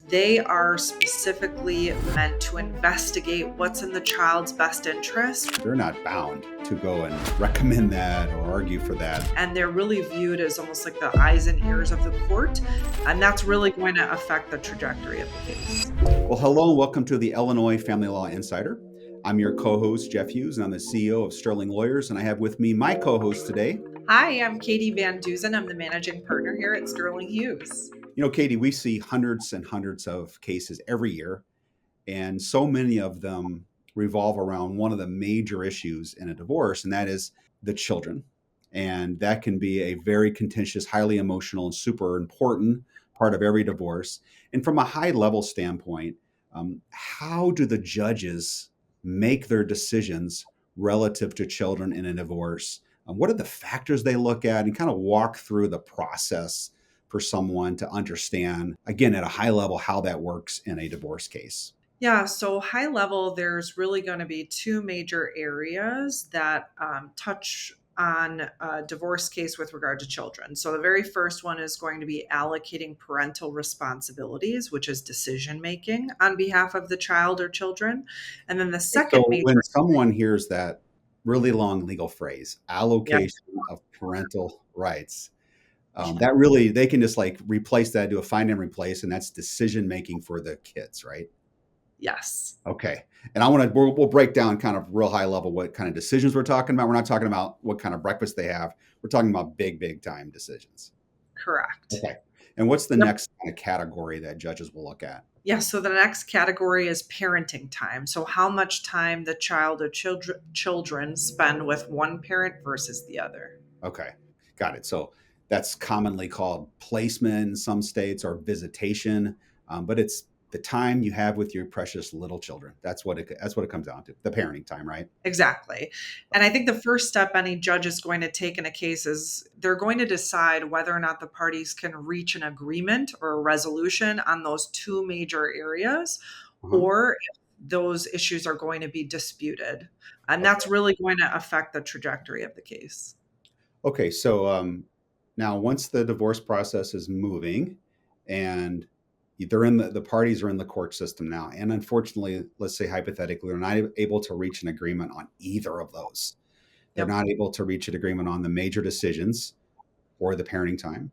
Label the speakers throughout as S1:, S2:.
S1: They are specifically meant to investigate what's in the child's best interest.
S2: They're not bound to go and recommend that or argue for that.
S1: And they're really viewed as almost like the eyes and ears of the court. And that's really going to affect the trajectory of the case.
S2: Well, hello and welcome to the Illinois Family Law Insider. I'm your co-host, Jeff Hughes, and I'm the CEO of Sterling Lawyers. And I have with me my co-host today.
S1: Hi, I'm Katie Van Deusen. I'm the managing partner here at Sterling Hughes.
S2: You know, Katie, we see hundreds and hundreds of cases every year, and so many of them revolve around one of the major issues in a divorce, and that is the children. And that can be a very contentious, highly emotional, and super important part of every divorce. And from a high level standpoint, how do the judges make their decisions relative to children in a divorce? What are the factors they look at, and kind of walk through the process for someone to understand, again, at a high level, how that works in a divorce case?
S1: Yeah, so high level, there's really going to be two major areas that touch on a divorce case with regard to children. So the very first one is going to be allocating parental responsibilities, which is decision making on behalf of the child or children. And then the second
S2: So
S1: major,
S2: when someone hears that really long legal phrase,
S1: yeah,
S2: allocation of parental rights, that really, they can just like replace that, do a find and replace, and that's decision making for the kids, right?
S1: yes.
S2: Okay. And we'll break down kind of real high level what kind of decisions we're talking about. We're not talking about what kind of breakfast they have. We're talking about big time decisions.
S1: Correct.
S2: Okay. And what's the
S1: Yep.
S2: next kind of category that judges will look at?
S1: Yeah, so the next category is parenting time. So how much time the child or children spend with one parent versus the other.
S2: Okay. Got it. So that's commonly called placement in some states or visitation, but it's the time you have with your precious little children. That's what it comes down to. The parenting time, right?
S1: Exactly. And I think the first step any judge is going to take in a case is they're going to decide whether or not the parties can reach an agreement or a resolution on those two major areas,
S2: Uh-huh.
S1: or if those issues are going to be disputed. And that's
S2: Okay.
S1: really going to affect the trajectory of the case.
S2: Okay. So now, once the divorce process is moving, and they're in the parties are in the court system now, and unfortunately, let's say hypothetically, they're not able to reach an agreement on either of those. They're
S1: Yep.
S2: not able to reach an agreement on the major decisions or the parenting time.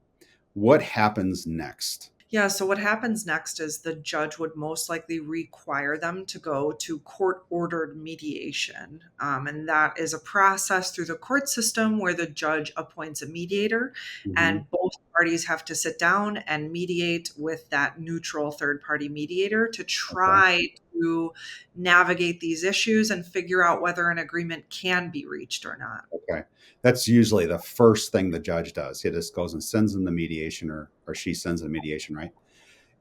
S2: What happens next?
S1: Yeah, so what happens next is the judge would most likely require them to go to court ordered mediation. And that is a process through the court system where the judge appoints a mediator,
S2: Mhm.
S1: and both parties have to sit down and mediate with that neutral third party mediator to
S2: Okay.
S1: try to navigate these issues and figure out whether an agreement can be reached or not.
S2: Okay. That's usually the first thing the judge does. He just goes and sends them the mediation, or she sends the mediation, right?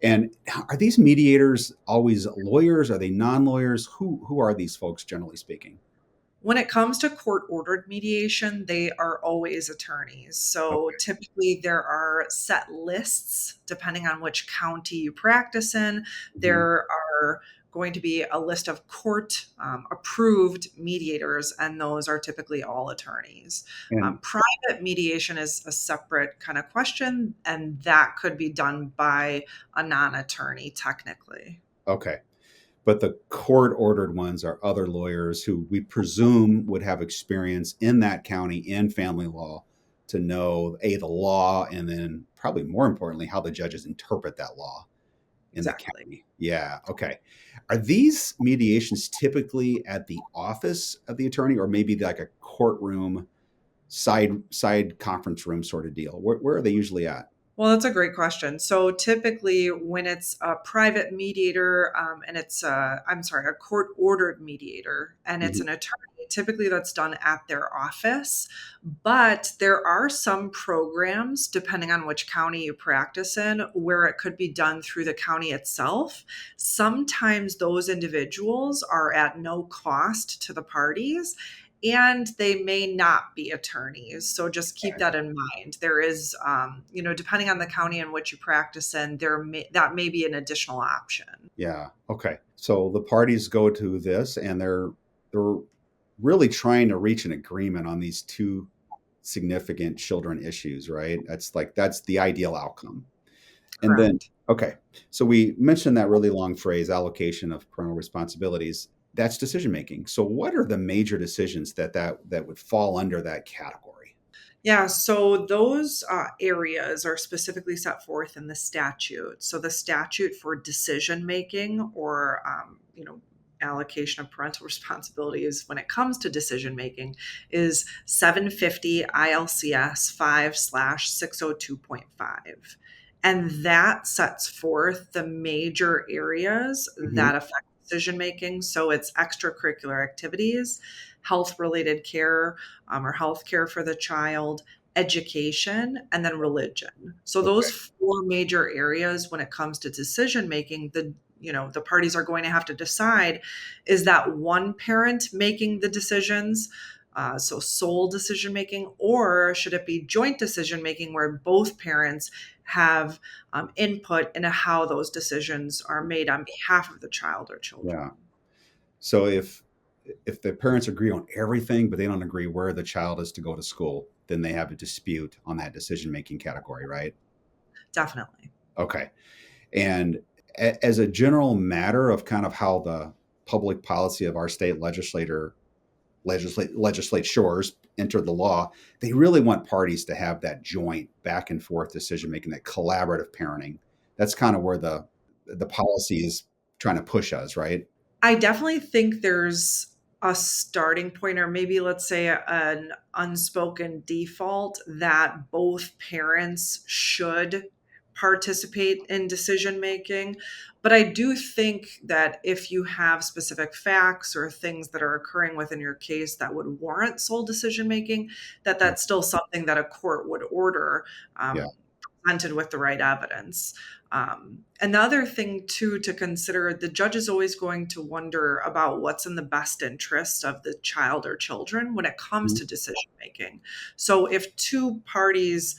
S2: And are these mediators always lawyers? Are they non-lawyers? Who are these folks, generally speaking?
S1: When it comes to court ordered mediation, they are always attorneys. So
S2: Okay.
S1: typically there are set lists depending on which county you practice in.
S2: Mhm.
S1: There are going to be a list of court approved mediators, and those are typically all attorneys.
S2: And
S1: Private mediation is a separate kind of question, and that could be done by a non attorney technically.
S2: okay. But the court-ordered ones are other lawyers who we presume would have experience in that county in family law to know the law, and then probably more importantly how the judges interpret that law in the
S1: Exactly.
S2: county. Yeah. Okay. Are these mediations typically at the office of the attorney, or maybe like a courtroom side conference room sort of deal? Where are they usually at?
S1: Well, that's a great question. So typically, when it's a private mediator and a court ordered mediator and it's
S2: Mhm.
S1: an attorney, typically that's done at their office. But there are some programs, depending on which county you practice in, where it could be done through the county itself. Sometimes those individuals are at no cost to the parties, and they may not be attorneys. So just keep
S2: Okay.
S1: that in mind. There is, depending on the county in which you practice in, that may be an additional option.
S2: Yeah. Okay. So the parties go to this, and they're really trying to reach an agreement on these two significant children issues, right? That's the ideal outcome. And then
S1: Correct.
S2: Okay. So we mentioned that really long phrase, allocation of parental responsibilities. That's decision making. So what are the major decisions that would fall under that category?
S1: Yeah, so those areas are specifically set forth in the statute. So the statute for decision making, or allocation of parental responsibilities when it comes to decision making, is 750 ILCS 5/602.5. And that sets forth the major areas
S2: Hmm.
S1: that affect decision making. So it's extracurricular activities, health related care, or health care for the child, education, and then religion. So those
S2: Okay.
S1: four major areas when it comes to decision making, the parties are going to have to decide, is that one parent making the decisions, so sole decision making, or should it be joint decision making where both parents have input into how those decisions are made on behalf of the child or children.
S2: Yeah. So if the parents agree on everything, but they don't agree where the child is to go to school, then they have a dispute on that decision making category, right?
S1: Definitely.
S2: Okay. And as a general matter of kind of how the public policy of our state legislatures entered the law, they really want parties to have that joint back and forth decision making, that collaborative parenting. That's kind of where the policy is trying to push us, right?
S1: I definitely think there's a starting point, or maybe let's say an unspoken default, that both parents should participate in decision making. But I do think that if you have specific facts or things that are occurring within your case that would warrant sole decision making, that
S2: Yeah.
S1: that's still something that a court would order,
S2: Yeah.
S1: presented with the right evidence. And the other thing, too, to consider, the judge is always going to wonder about what's in the best interest of the child or children when it comes
S2: Mhm.
S1: to decision making. So if two parties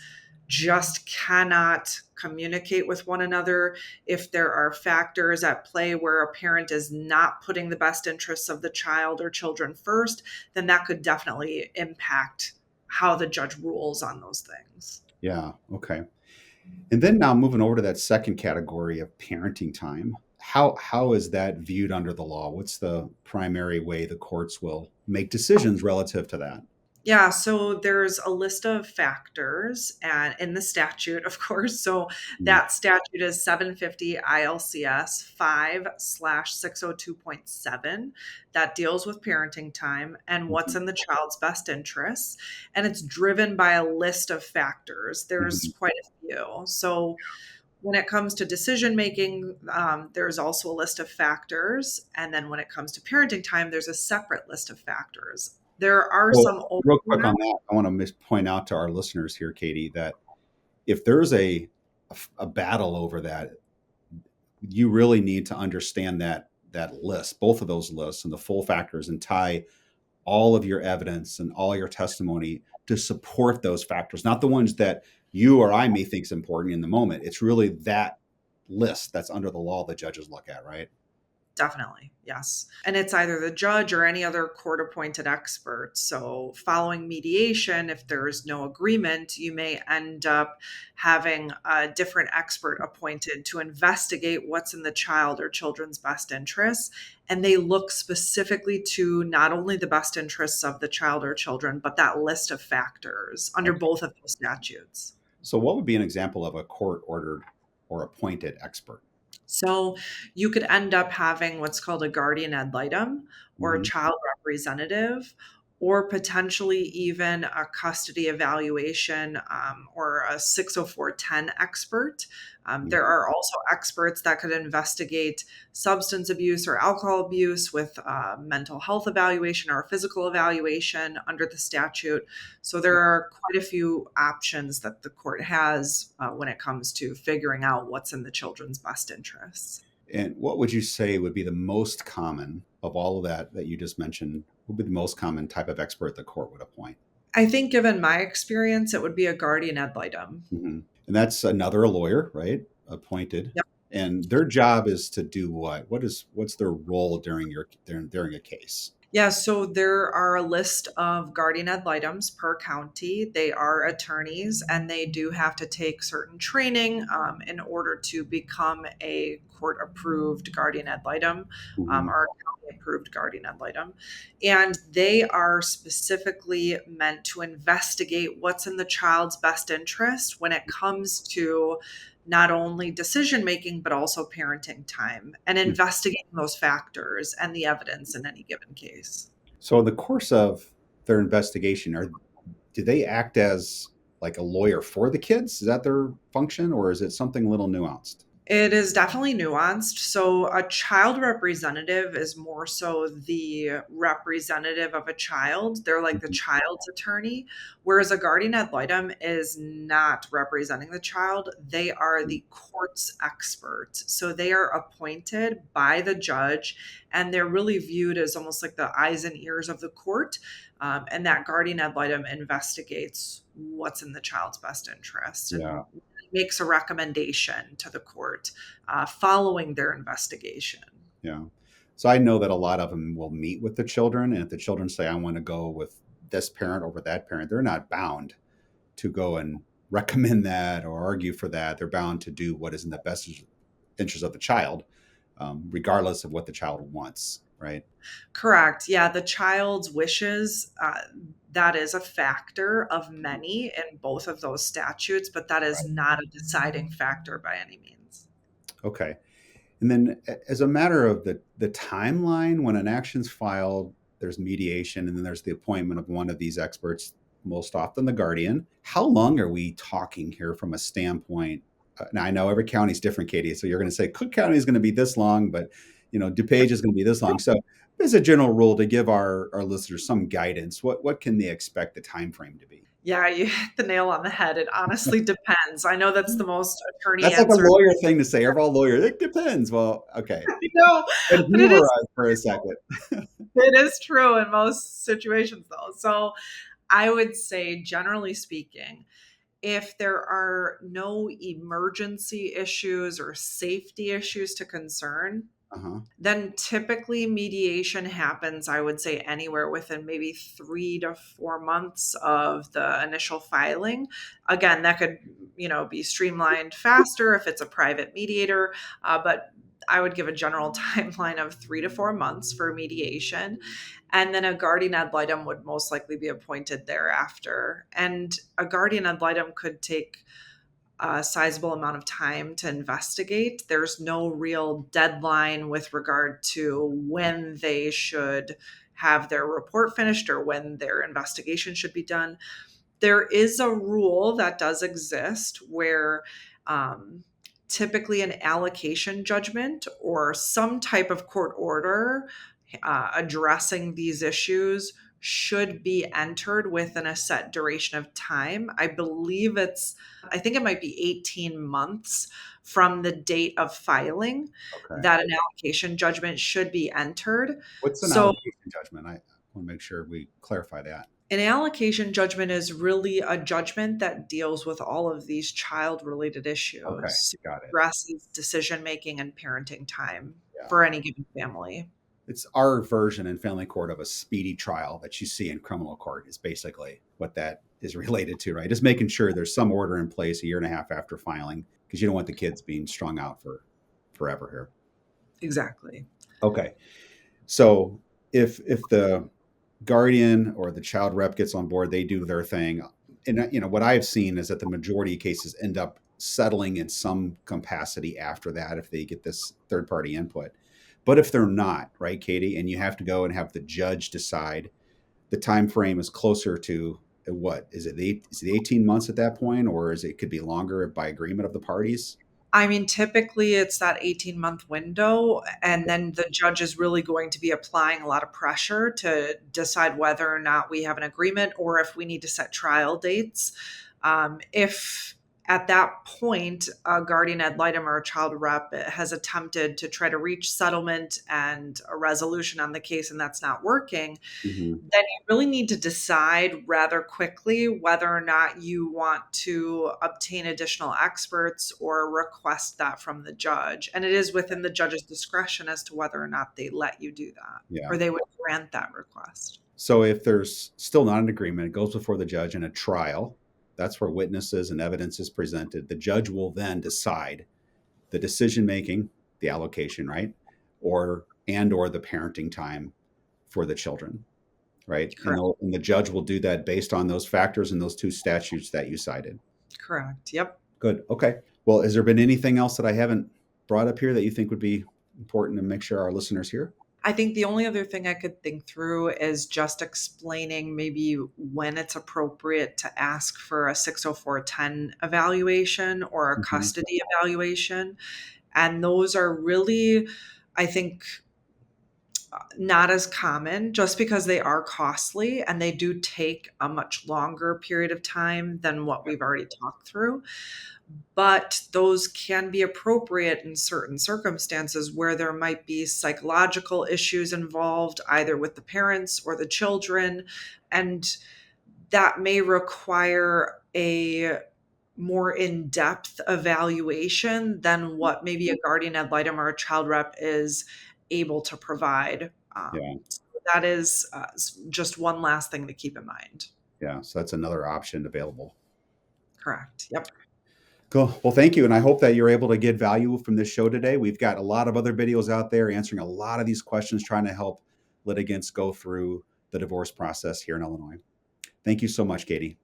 S1: just cannot communicate with one another, if there are factors at play where a parent is not putting the best interests of the child or children first, then that could definitely impact how the judge rules on those things.
S2: Yeah. Okay. And then now moving over to that second category of parenting time, how is that viewed under the law? What's the primary way the courts will make decisions relative to that?
S1: Yeah, so there's a list of factors and in the statute, of course. So
S2: Mhm.
S1: that statute is 750 ILCS 5/602.7, that deals with parenting time and what's
S2: Mhm.
S1: in the child's best interests. And it's driven by a list of factors. There's
S2: Mhm.
S1: quite a few. So when it comes to decision making, there's also a list of factors. And then when it comes to parenting time, there's a separate list of factors. There are
S2: Well,
S1: some
S2: real quick on
S1: overlap.
S2: that, I want to point out to our listeners here, Katie, that if there's a battle over that, you really need to understand that list, both of those lists and the full factors, and tie all of your evidence and all your testimony to support those factors, not the ones that you or I may think is important in the moment. It's really that list that's under the law the judges look at, right?
S1: Definitely, yes. And it's either the judge or any other court appointed expert. So, following mediation, if there is no agreement, you may end up having a different expert appointed to investigate what's in the child or children's best interests. And they look specifically to not only the best interests of the child or children, but that list of factors under
S2: Okay.
S1: both of those statutes.
S2: So, what would be an example of a court ordered or appointed expert?
S1: So you could end up having what's called a guardian ad litem, or a
S2: Hmm.
S1: child representative, or potentially even a custody evaluation, or a 60410 expert. There are also experts that could investigate substance abuse or alcohol abuse with mental health evaluation or physical evaluation under the statute. So there are quite a few options that the court has when it comes to figuring out what's in the children's best interests.
S2: And what would you say would be the most common of all of that you just mentioned? What would be the most common type of expert the court would appoint?
S1: I think, given my experience, it would be a guardian ad litem.
S2: Hmm. And that's another lawyer, right? Appointed. And their job is to do what? What's their role during a case?
S1: Yeah, so there are a list of guardian ad litems per county. They are attorneys and they do have to take certain training in order to become a court approved guardian ad litem
S2: Hmm.
S1: or a county approved guardian ad litem. And they are specifically meant to investigate what's in the child's best interest when it comes to not only decision making, but also parenting time and investigating those factors and the evidence in any given case.
S2: So, in the course of their investigation, do they act as like a lawyer for the kids? Is that their function, or is it something a little nuanced?
S1: It is definitely nuanced. So, a child representative is more so the representative of a child. They're like the
S2: Mhm.
S1: child's attorney, whereas a guardian ad litem is not representing the child. They are the court's expert. So, they are appointed by the judge and they're really viewed as almost like the eyes and ears of the court. And that guardian ad litem investigates what's in the child's best interest and
S2: Yeah,
S1: makes a recommendation to the court following their investigation.
S2: yeah. So I know that a lot of them will meet with the children, and if the children say, "I want to go with this parent over that parent," they're not bound to go and recommend that or argue for that. They're bound to do what is in the best interest of the child, regardless of what the child wants. Right?
S1: Correct. Yeah, the child's wishes, that is a factor of many in both of those statutes, but that is
S2: Right.
S1: not a deciding factor by any means.
S2: Okay. And then, as a matter of the timeline, when an action's filed, there's mediation, and then there's the appointment of one of these experts, most often the guardian. How long are we talking here from a standpoint? Now, I know every county is different, Katie. So you're going to say Cook County is going to be this long, but DuPage is going to be this long. So, as a general rule, to give our listeners some guidance, what can they expect the time frame to be?
S1: Yeah, you hit the nail on the head. It honestly depends. I know that's the most attorney
S2: That's like a
S1: answer.
S2: lawyer thing to say. Every all lawyer, it depends. Well, okay,
S1: No,
S2: but
S1: but it
S2: humor
S1: is
S2: us for a second.
S1: it is true in most situations though. So I would say generally speaking, if there are no emergency issues or safety issues to concern,
S2: Uh-huh.
S1: then typically mediation happens, I would say, anywhere within maybe 3 to 4 months of the initial filing. Again, that could, be streamlined faster if it's a private mediator, but I would give a general timeline of 3 to 4 months for mediation. And then a guardian ad litem would most likely be appointed thereafter. And a guardian ad litem could take a sizable amount of time to investigate. There's no real deadline with regard to when they should have their report finished or when their investigation should be done. There is a rule that does exist where um, typically an allocation judgment or some type of court order addressing these issues should be entered within a set duration of time. I think it might be 18 months from the date of filing
S2: Okay.
S1: that an allocation judgment should be entered.
S2: What's an
S1: So,
S2: allocation judgment? I want to make sure we clarify that.
S1: an allocation judgment is really a judgment that deals with all of these child related
S2: Okay,
S1: issues,
S2: got it.
S1: addresses decision making and parenting time
S2: Yeah.
S1: for any given family.
S2: It's our version in family court of a speedy trial that you see in criminal court is basically what that is related to, right? Just making sure there's some order in place a year and a half after filing because you don't want the kids being strung out for forever here.
S1: Exactly.
S2: Okay. So if the guardian or the child rep gets on board, they do their thing. And what I have seen is that the majority of cases end up settling in some capacity after that if they get this third party input. But if they're not, right, Katie, and you have to go and have the judge decide, the time frame is closer to what? Is it 18 months at that point, or is it could be longer by agreement of the parties?
S1: I mean, typically it's that 18-month window, and then the judge is really going to be applying a lot of pressure to decide whether or not we have an agreement or if we need to set trial dates. If At that point, a guardian ad litem or a child rep has attempted to try to reach settlement and a resolution on the case, and that's not working,
S2: Hmm.
S1: then you really need to decide rather quickly whether or not you want to obtain additional experts or request that from the judge. And it is within the judge's discretion as to whether or not they let you do that
S2: Yeah.
S1: or they would grant that request.
S2: So if there's still not an agreement, it goes before the judge in a trial. That's where witnesses and evidence is presented. The judge will then decide the decision making, the allocation, right? Or the parenting time for the children, right? And,
S1: Correct.
S2: and the judge will do that based on those factors and those two statutes that you cited.
S1: Correct. Yep.
S2: Good. Okay. Well, has there been anything else that I haven't brought up here that you think would be important to make sure our listeners hear?
S1: I think the only other thing I could think through is just explaining maybe when it's appropriate to ask for a 60410 evaluation or a
S2: Hmm.
S1: custody evaluation. And those are really, I think, not as common just because they are costly and they do take a much longer period of time than what we've already talked through. But those can be appropriate in certain circumstances where there might be psychological issues involved, either with the parents or the children. And that may require a more in-depth evaluation than what maybe a guardian ad litem or a child rep is able to provide.
S2: Yeah.
S1: So that is just one last thing to keep in mind.
S2: Yeah. So that's another option available.
S1: Correct. Yep.
S2: Cool. Well, thank you. And I hope that you're able to get value from this show today. We've got a lot of other videos out there answering a lot of these questions, trying to help litigants go through the divorce process here in Illinois. Thank you so much, Katie.